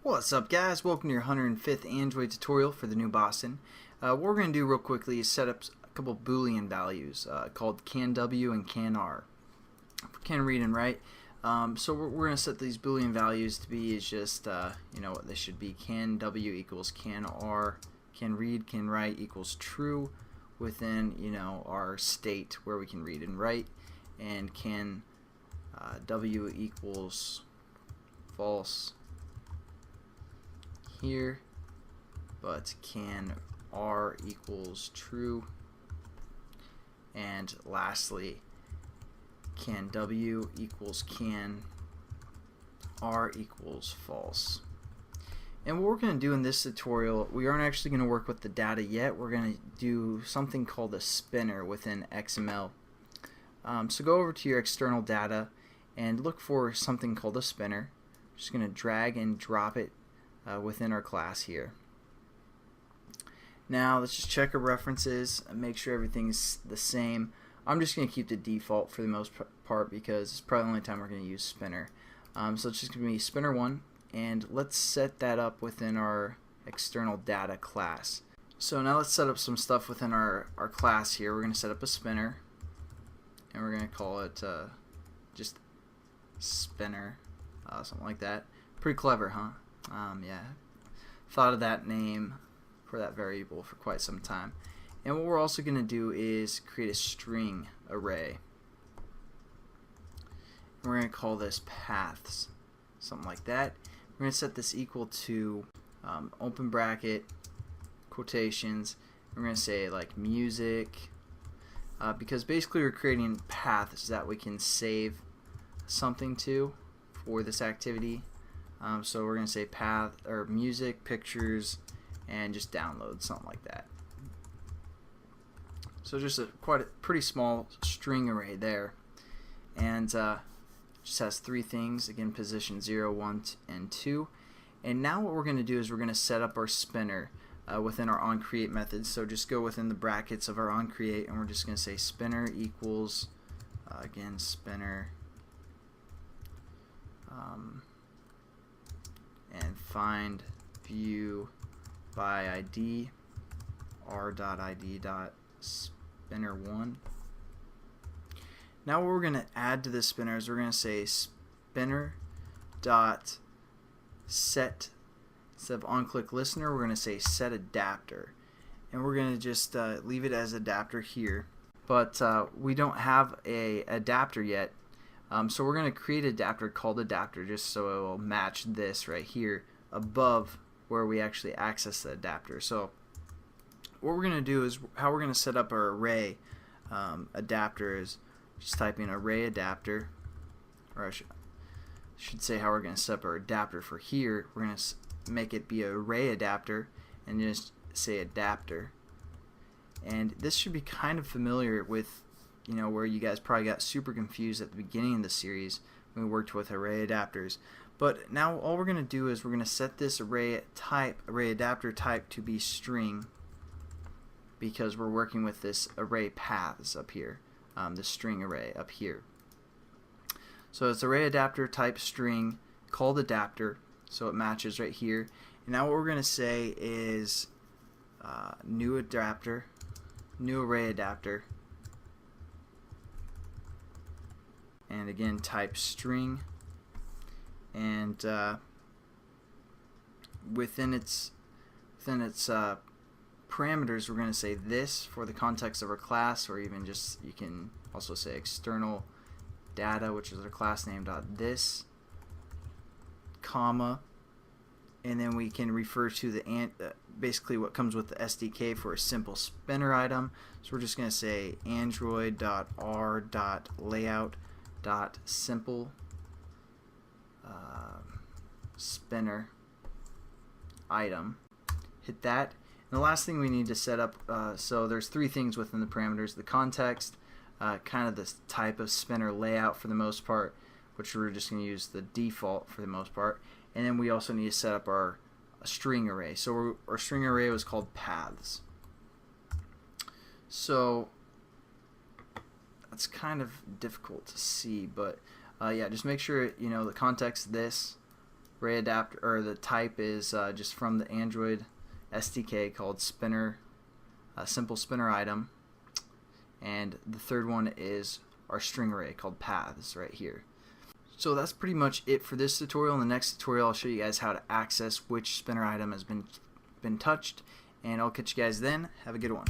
What's up, guys? Welcome to your 105th Android tutorial for the new Boston. What we're going to do real quickly is set up a couple Boolean values called CanW and CanR for can read and write. So we're going to set these Boolean values to be is just what they should be. CanW equals CanR, can read, can write equals true within our state where we can read and write, and can W equals false here, but can R equals true, and lastly can W equals can R equals false. And what we're going to do in this tutorial, we aren't actually going to work with the data yet. We're going to do something called a spinner within XML. So go over to your external data and look for something called a spinner. Just going to drag and drop it within our class here. Now let's just check our references and make sure everything's the same. I'm just going to keep the default for the most part because it's probably the only time we're going to use spinner. So it's just going to be spinner1, and let's set that up within our external data class. So now let's set up some stuff within our class here. We're going to set up a spinner, and we're going to call it just spinner, something like that. Pretty clever, huh? Yeah, thought of that name for that variable for quite some time. And what we're also going to do is create a string array. We're going to call this paths, something like that. We're going to set this equal to open bracket, quotations. We're going to say like music, because basically we're creating paths that we can save something to for this activity. So we're going to say path or music, pictures, and just download, something like that. So just quite a pretty small string array there, and just has three things, again position 0, 1, and 2. And now what we're going to do is we're going to set up our spinner within our onCreate method. So just go within the brackets of our onCreate, and we're just going to say spinner equals again spinner and find view by ID r.id.spinner1. Now what we're going to add to this spinner is we're going to say spinner dot set, instead of onClick listener, we're going to say set adapter, and we're going to just leave it as adapter here, but we don't have a adapter yet. So we're going to create an adapter called adapter just so it will match this right here above where we actually access the adapter. So what we're going to do is how we're going to set up our array adapter is just type in ArrayAdapter, or I should say how we're going to set up our adapter for here. We're going to make it be ArrayAdapter and just say adapter. And this should be kind of familiar with where you guys probably got super confused at the beginning of the series when we worked with array adapters. But now all we're going to do is we're going to set this array adapter type to be string, because we're working with this array paths up here, the string array up here. So it's array adapter type string called adapter, so it matches right here. And now what we're going to say is new adapter, new array adapter, and again type string, and within its parameters we're going to say this for the context of our class, or even just you can also say external data, which is our class name dot this, comma, and then we can refer to the basically what comes with the SDK for a simple spinner item. So we're just going to say android.r.layout.simple spinner item. Hit that. And the last thing we need to set up, so there's three things within the parameters: the context, kind of the type of spinner layout for the most part, which we're just going to use the default for the most part, and then we also need to set up our string array. So our string array was called paths. So that's kind of difficult to see, but yeah, just make sure the context this, ArrayAdapter, or the type is just from the Android SDK called spinner, simple spinner item, and the third one is our string array called paths right here. So that's pretty much it for this tutorial. In the next tutorial, I'll show you guys how to access which spinner item has been touched, and I'll catch you guys then. Have a good one.